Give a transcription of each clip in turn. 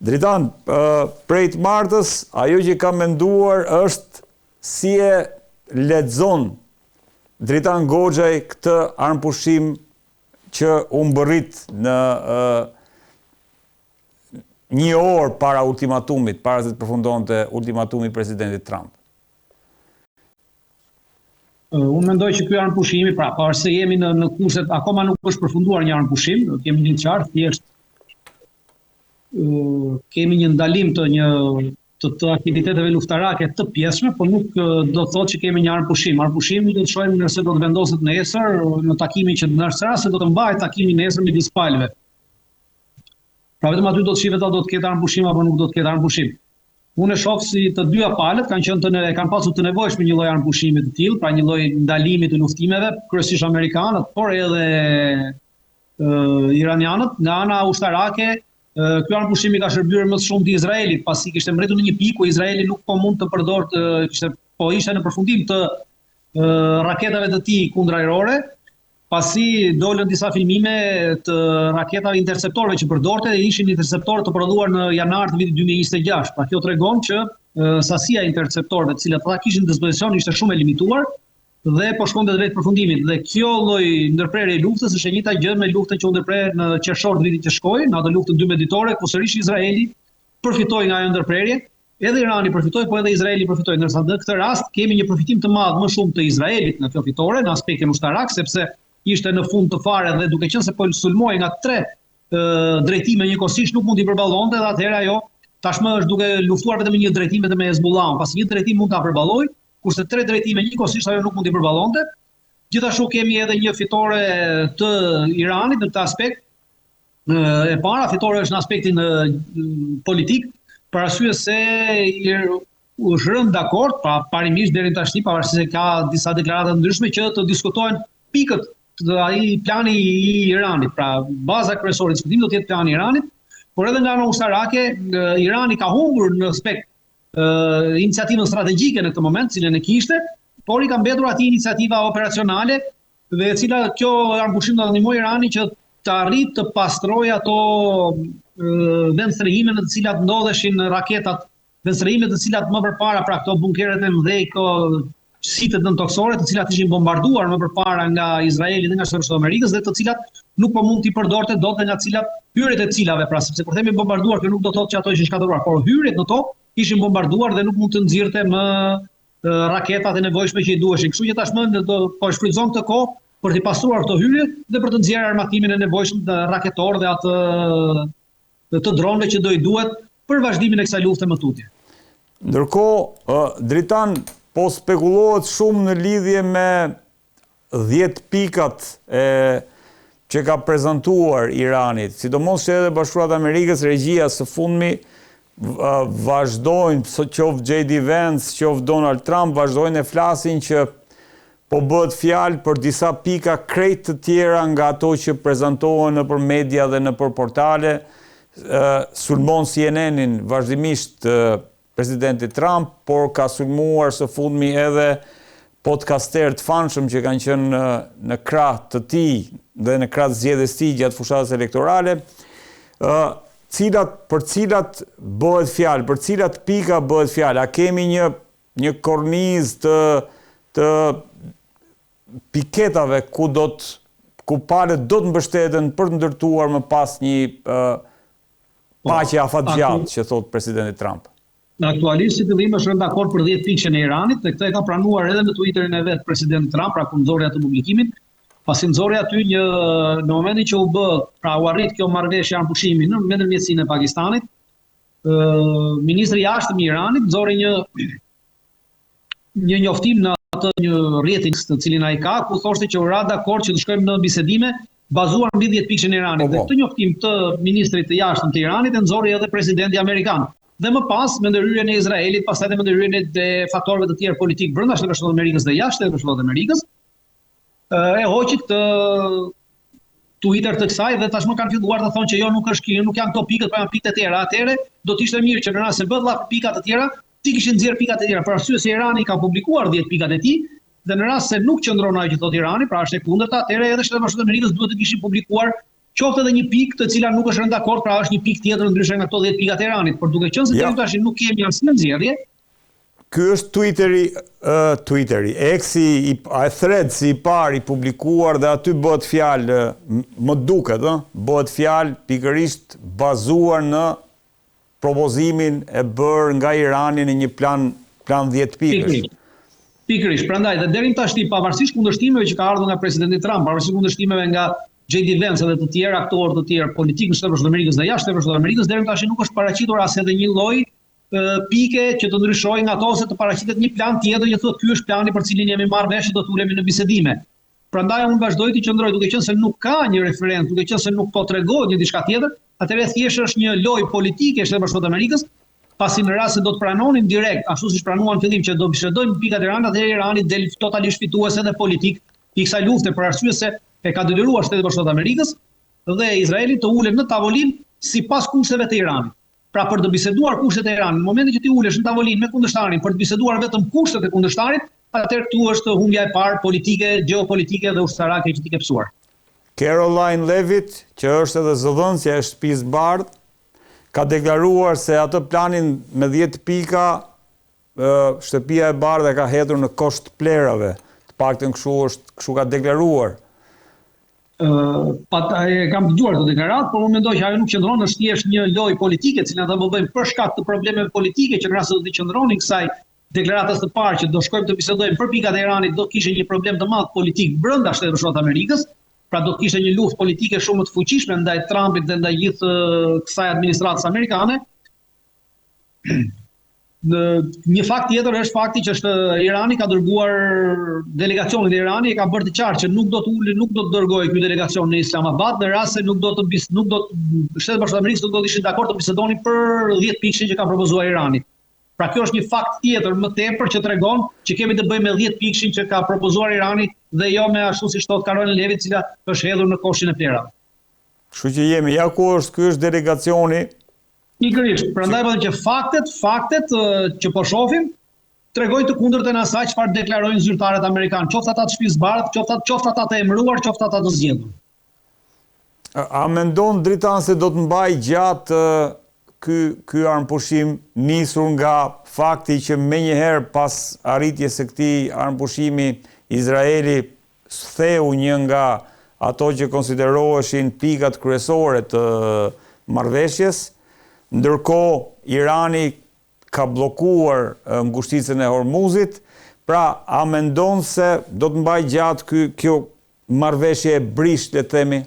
Dritan, prej të martës, ajo që ka menduar është si e lexon Dritan Goxhaj këtë armpushim që u mbërrit në një orë para ultimatumit, para se të përfundonte ultimatumi presidentit Trump. Unë mendoj që ky armpushimi, pra, pavarësisht se jemi në kurset, akoma nuk është përfunduar një armpushim, kemi një qartë, thjesht kemi një ndalim të aktiviteteve luftarake të pjesshme, por nuk do të thotë që kemi një armpushim. Armpushimi do të shohim nëse do të vendoset nesër në takimin që nëse se do të mbahet takimi nesër midis palëve. Pra vetëm aty do të shihet do të ketë armpushim apo nuk do të ketë armpushim. Unë e shoh si të dyja palët kanë pasur të nevojshme një lloj armpushimi të tillë, pra një lloj ndalimi të luftimeve, kryesisht amerikanët, por edhe iranianët. Nga ana ushtarake, ky armpushim i ka shërbyer më shumë te Izraelit, pasi kishte mbretur në një pikë ku Izraeli nuk po mund të përdorte, ishte në përfundim të raketave të tij kundërajrore, pasi dolën disa filmime të raketave interceptorëve që përdorte dhe ishin interceptorë të prodhuar në janar të vitit 2026. Pra kjo tregon që sasia e interceptorëve të cilat ata kishin në dispozicion ishte shumë e limituar dhe po shkonte drejt përfundimit. Dhe kjo lloj ndërprerje luftës është e njëjta gjë me luftën që u ndërprer në qershor të vitit që shkoi, në atë luftën 12 ditore, ku sërish Izraeli përfitoi nga ajo ndërprerje. Edhe Irani përfitoi, po edhe Izraeli përfitoi. Ndërsa në këtë rast kemi një përfitim të madh më shumë të Izraelit në kjo fitore, në aspektin ushtarak, sepse ishte në fund të fare dhe duke qenë se po sulmoi nga 3 drejtime njëkohësisht nuk mund t'i përballonte dhe atëherë ajo tashmë është duke luftuar vetëm një drejtim vetëm me Hezbollahun, pasi një drejtim mund ta përballojë, kurse 3 drejtime njëkohësisht ajo nuk mund t'i përballonte. Gjithashtu kemi edhe një fitore të Iranit në këtë aspekt. E para fitore është në aspektin politik, për arsye se është rënë dakord, pra parimisht deri tashti, pavarësisht se ka disa deklarata të ndryshme që të diskutohen pikët të ai plani i Iranit, pra baza kryesore e diskutimit do të jetë plani i Iranit, por edhe nga ana ushtarake Irani ka humbur në aspekt iniciativën strategjike në këtë moment, cilën e kishte, por i ka mbetur atij iniciativa operacionale dhe e cila kjo armpushim do të ndihmojë Iranin që të arrijë të pastrojë ato vendstrehime në të cilat ndodheshin raketat, vendstrehime të cilat më përpara, pra këto bunkeret e mëdha, sitet nëntoksore, të cilat ishin bombarduar më përpara nga Izraeli dhe nga Shtetet Bashkuara të Amerikës dhe të cilat nuk po mund t'i përdorte dot dhe nga cilat hyrjet e cilave, pra sepse kur themi bombarduar, kjo nuk do thotë që ato ishin shkatëruar, por hyrjet në tokë ishin bombarduar dhe nuk mund të nxirrte më raketat e nevojshme që i duheshin. Kështu që tashmë do po shfrytëzon këtë kohë për të pastruar këto hyrje dhe për të nxjerrë armatimin e nevojshëm të raketor dhe atë të dronëve që do i duhet për vazhdimin e kësaj lufte më tutje. Ndërkohë, Dritan, po spekulohet shumë në lidhje me 10 pikat që ka prezantuar Iranit, sidomos Shtetet Bashkuara të Amerikës, regjia së fundmi vazhdojnë, qoftë J.D. Vance, qoftë Donald Trump, vazhdojnë e flasin që po bëhet fjalë për disa pika krejt të tjera nga ato që prezantohen nëpër media dhe nëpër portale. Sulmon CNN-in vazhdimisht presidenti Trump, por ka sulmuar së fundmi edhe podcaster të famshëm që kanë qenë në krah të tij dhe në krah të zgjedhjes tij gjatë fushatës elektorale, për cilat bëhet fjalë, për cilat pika bëhet fjalë. A kemi një kornizë të piketave ku palët do të mbështeten për të ndërtuar më pas një paqe afatgjat, që thot presidenti Trump? Aktualisht, si fillim është rënë dakord për 10 pikë e Iranit, dhe këtë e ka pranuar edhe në Twitterin e vet presidenti Trump, pra ku nxorri atë publikimin, pasi nxorri aty në momentin që u bë, pra u arrit kjo marrëveshje armpushimi në ndërmjetësinë e Pakistanit, ministri i jashtëm i Iranit nxorri një njoftim në atë një rrjetin të cilin ai ka, ku thoshte që u ra dakord që të shkojmë në bisedime bazuar mbi 10 pikë e Iranit. Dhe këtë njoftim të ministrit të jashtëm të Iranit e nxorri edhe presidenti amerikan. Dhe më pas me ndërhyrjen e Izraelit, pastaj me ndërhyrjen e faktorëve të tjerë politik brenda Shtetit Bashkuar të Amerikës dhe jashtë Shtetit Bashkuar të Amerikës, e hoqi këtë Twitter të kësaj dhe tashmë kanë filluar të thonë që jo nuk janë këto pikët, po janë pikë të tjera. Atëherë do të ishte mirë që në rast se bëhet llafë pikat të tjera, ti kishin nxjerr pikat e tjera, për arsye se Irani ka publikuar 10 pikat e tij dhe në rast se nuk qëndron ajo që thotë Irani, pra është e kundërta, atëherë edhe Shtetet Bashkuara të Amerikës duhet të kishin publikuar qoftë edhe një pikë të cila nuk është rënë dakord, pra është një pikë tjetër ndryshe nga ato 10 pikat e Iranit, por duke qenë se deri tash nuk kemi asnjë nxjerrje. Ky është Twitteri, Threads i parë i publikuar dhe aty bëhet fjalë, më duket, bëhet fjalë pikërisht bazuar në propozimin e bërë nga Irani në një plan 10 pikësh. Pikërisht, prandaj dhe deri tash pavarësisht kundërshtimeve që ka ardhur nga presidenti Trump, pavarësisht kundërshtimeve nga J.D. Vance dhe të tjerë aktorë të tjerë politikë në Shtetet Bashkuara të Amerikës dhe jashtë Shtetet Bashkuara të Amerikës, deri tash nuk është paraqitur as edhe një lloj pike që të ndryshojë nga ato se të paraqitet një plan tjetër që thotë ky është plani për cilin jemi marrë vesh do të ulemi në bisedime. Prandaj unë vazhdoj të qëndroj duke qenë se nuk ka një referendum, duke qenë se nuk po tregohet një diçka tjetër, atëherë thjesht është një lojë politike e Shtetet Bashkuara të Amerikës, pasi në rast se do të pranonin direkt, ashtu siç pranuan fillim që do bisedojnë pikat e Iranit, atëherë Irani del totalisht fitues edhe politik i kësaj lufte për arsye se e ka detyruar Shtetet Bashkuara të Amerikës dhe Izraeli të ulen në tavolinë sipas kushteve të Iranit. Pra për të biseduar kushtet e Iranit, në momentin që ti ulesh në tavolinë me kundërshtarin për të biseduar vetëm kushtet e kundërshtarit, atëherë këtu është humbja e parë politike, gjeopolitike dhe ushtarake që ti ke psuar. Caroline Levitt, që është edhe zëdhënësja e Shtëpisë Bardhë, ka deklaruar se atë planin me 10 pika Shtëpia e Bardhë ka hedhur në kosht plerave, të paktën kështu ka deklaruar. Kam dëgjuar këtë deklaratë, por unë mendoj që ajo nuk qëndron, është thjesht një lojë politike, që ata do bëjnë për shkak të problemeve politike që nëse do të qëndronin kësaj deklaratës të parë që do shkojmë të bisedojmë për pikat e Iranit, do kishte një problem të madh politik brenda Shtetit Bashkuar të Amerikës, pra do kishte një luftë politike shumë të fuqishme ndaj Trumpit dhe ndaj gjithë kësaj administratës amerikane. Një fakt tjetër është fakti që Irani ka dërguar delegacionin e Irani, e ka bërë të qartë që nuk do të dërgojë ky delegacion në Islamabad në rast se Shtetet Bashkuara të Amerikës nuk do të ishin dakord të bisedonin për 10 pikë që ka propozuar Irani. Pra kjo është një fakt tjetër më tepër që tregon që kemi të bëjmë me 10 pikë që ka propozuar Irani dhe jo me ashtu siç thotë Caroline Levitt, e cila është hedhur në koshin e plerave. Kështu që jemi, ja ku është ky është delegacioni. Pikërisht, prandaj po që faktet që po shohim tregojnë të kundërtën asaj çfarë deklarojnë zyrtarët amerikanë, qoftë ata të Shtëpisë Bardhë, qoftë ata të emëruar, qoftë ata të zgjedhur. A mendon Dritan se do të mbaj gjatë ky armpushim nisur nga fakti që menjëherë pas arritjes së këtij armpushimi Izraeli theu një nga ato që konsideroheshin pikat kryesore të marrëveshjes, ndërkohë Irani ka bllokuar ngushticën e Hormuzit. Pra, a mendon se do të mbaj gjatë kjo marrëveshje e brisht, le të themi?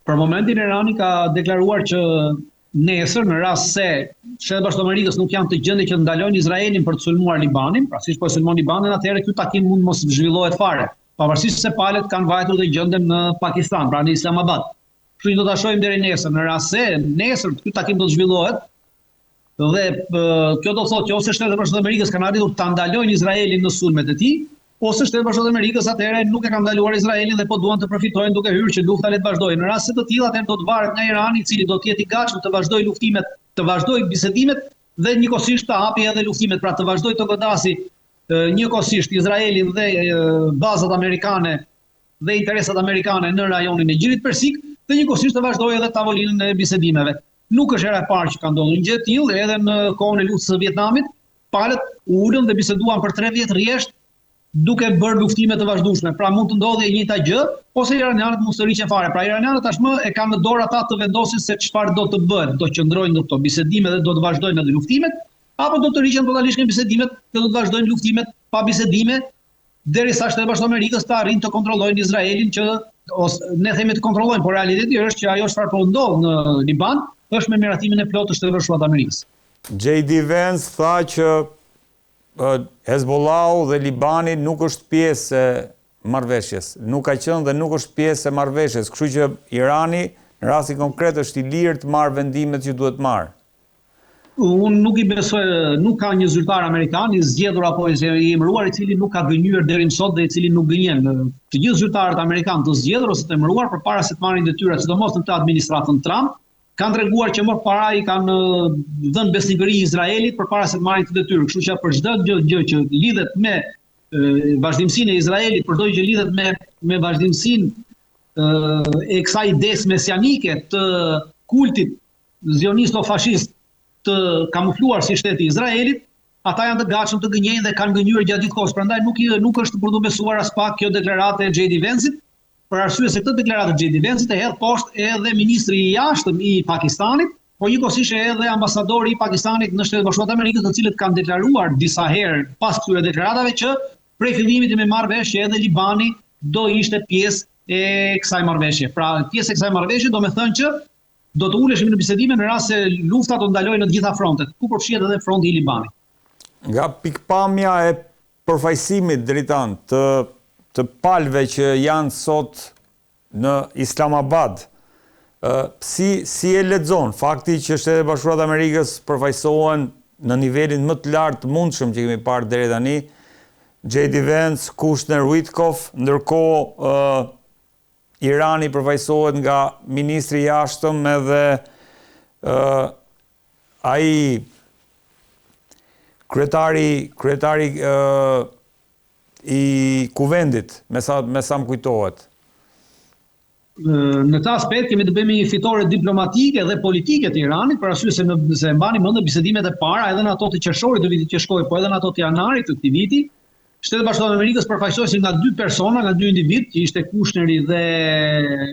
Për momentin Irani ka deklaruar që nesër, në rast se Shtetet Bashkuara të Amerikës nuk janë të gjendje që të ndalojnë Izraelin për të sulmuar Libanin, pra siç po e sulmon Libanin, atëherë ky takim mund mos zhvillohet fare, pavarësisht se palët kanë vajtur dhe gjenden në Pakistan, pra në Islamabad. Kështu që do ta shohim deri nesër. Në rast se nesër ky takim do të zhvillohet dhe kjo do thotë që ose Shtetet Bashkuara të Amerikës kanë arritur ta ndalojnë Izraelin në sulmet e tij, ose Shtetet Bashkuara të Amerikës atëherë nuk e kanë ndaluar Izraelin dhe po duan të përfitojnë duke hyrë që lufta le të vazhdojë. Në rast se të tillë atëherë do të varet nga Irani, i cili do të jetë i gatshëm të vazhdojë luftimet, të vazhdojë bisedimet dhe njëkohësisht të hapi edhe luftimet, pra të vazhdojë të godasi njëkohësisht Izraelin dhe bazat amerikane dhe interesat amerikane në rajonin e Gjirit Persik dhe njëkohësisht të vazhdojë edhe tavolinën e bisedimeve. Nuk është hera e parë që ka ndodhur një gjë e tillë, edhe në kohën e luftës së Vietnamit, palët ulën dhe biseduan për 3 vjet rresht duke bërë luftime të vazhdueshme. Pra mund të ndodhë e njëjta gjë, ose iranianët mund të rriqen fare. Pra iranianët tashmë e kanë në dorë ata të vendosin se çfarë do të bëhet, do qëndrojnë në këto bisedime dhe do të vazhdojnë edhe luftimet, apo do të rriqen totalisht në bisedimet dhe do të vazhdojnë luftimet pa bisedime derisa Shtetet Bashkuara të Amerikës të arrijnë të kontrollojnë Izraelin, që ne themi të kontrollojnë, por realiteti është që ajo çfarë po ndodh në Liban është me miratimin e plotë të Shtetet Bashkuara të Amerikës. J.D. Vance tha që Hezbollahu dhe Libani nuk është pjesë e marrëveshjes, nuk ka qenë dhe nuk është pjesë e marrëveshjes, kështu që Irani në rastin konkret është i lirë të marrë vendimet që duhet marrë. Unë nuk i besoj, nuk ka një zyrtar amerikan i zgjedhur apo i emëruar i cili nuk ka gënjur deri më sot dhe i cili nuk gënjen. Të gjithë zyrtarët amerikanë të zgjedhur ose të emëruar përpara se të marrin detyrat, sidomos në këtë administratën Trump, kanë treguar që më para i kanë dhënë besnikëri Izraelit përpara se të marrin këtë detyrë. Kështu që për çdo gjë që lidhet me vazhdimsinë e Izraelit, për çdo gjë që lidhet me vazhdimsinë e kësaj ides mesianike të kultit zionisto-fashist të kamufluar si shteti i Izraelit, ata janë të gatshëm të gënjejnë dhe kanë gënjur gjatë gjithë kohës. Prandaj nuk është për të besuar as pak kjo deklaratë e J.D. Vance-it, për arsye se këtë deklaratë e J.D. Vance-it e hedh poshtë edhe ministri i jashtëm i Pakistanit, por njëkohësisht edhe ambasadori i Pakistanit në Shtetet Bashkuara të Amerikës, të cilët kanë deklaruar disa herë pas këtyre deklaratave që prej fillimit me marrëveshje edhe Libani do ishte pjesë e kësaj marrëveshje. Pra, pjesë e kësaj marrëveshje do të thënë që do të uleshim në bisedime në rast se lufta do ndalojë në të gjitha frontet, ku përfshihet edhe fronti i Libanit. Nga pikpamja e përfaqësimit dritan të palëve që janë sot në Islamabad, si e lexon fakti që Shtetet Bashkuara të Amerikës përfaqësohen në nivelin më të lartë të mundshëm që kemi parë deri tani, J.D. Vance, Kushner, Witkoff, ndërkohë Irani përfaqësohet nga ministri i jashtëm edhe ai kryetari i kuvendit, me sa më kujtohet. Në këtë aspekt kemi të bëjmë një fitore diplomatike dhe politike të Iranit, për arsye se mbani mend bisedimet e para edhe në ato të qershorit të vitit që shkoi, po edhe në ato të janarit të këtij viti, Shtetet Bashkuara të Amerikës përfaqësoheshin nga dy persona, nga dy individ, që ishte Kushneri dhe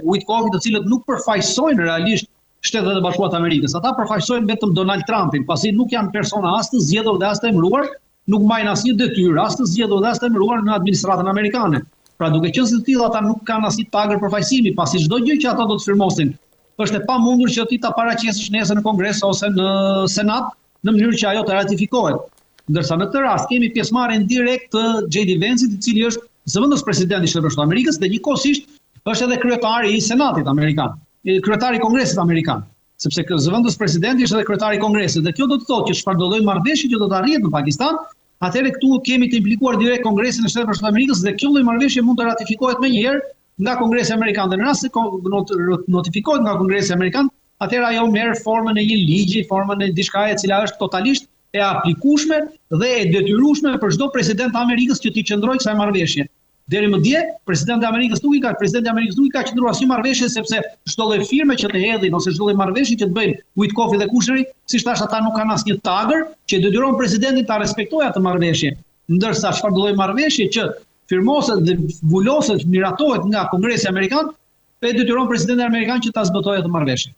Witkoff, të cilët nuk përfaqësojnë realisht Shtetet e Bashkuara të Amerikës. Ata përfaqësojnë vetëm Donald Trumpin, pasi nuk janë persona as të zgjedhur dhe as të emëruar, nuk mbajnë asnjë detyrë, as të zgjedhur dhe as të emëruar në administratën amerikane. Pra duke qenë se të tillë ata nuk kanë asnjë tagër përfaqësimi, pasi çdo gjë që ata do të firmosin, është e pamundur që ti ta paraqesësh nesër në Kongres ose në Senat në mënyrë që ajo të ratifikohet. Ndërsa në këtë rast kemi pjesëmarrjen direkt të J.D. Vance-it, i cili është zëvendës presidenti i Shtetit Bashkuar të Amerikës dhe njëkohësisht është edhe kryetari i Senatit amerikan, kryetari i Kongresit amerikan, sepse zëvendës presidenti është edhe kryetari i Kongresit. Dhe kjo do të thotë që çfarë do lloj marrëveshje që do të arrihet në Pakistan, atëherë këtu kemi të implikuar direkt Kongresin e Shtetit Bashkuar të Amerikës dhe kjo lloj marrëveshje mund të ratifikohet menjëherë nga Kongresi Amerikan. Dhe në rast se notifikohet nga Kongresi Amerikan, atëherë ajo merr formën e një ligji, formën e diçka e cila është totalisht e aplikueshme dhe e detyrueshme për çdo president të Amerikës që t'i qëndrojë kësaj marrëveshje. Deri më dje, presidenti i Amerikës nuk i ka qendruar asnjë marrëveshje, sepse çdo lloj firme që të hedhin ose çdo lloj marrëveshje që të bëjnë Witkoffi dhe Kushneri, siç thash, ata nuk kanë asnjë tagër që detyron presidentin ta respektojë atë marrëveshje. Ndërsa çfarë do lloj marrëveshje që firmoset dhe vuloset, miratohet nga Kongresi Amerikan, e detyron presidentin amerikan që ta zbatojë atë marrëveshje.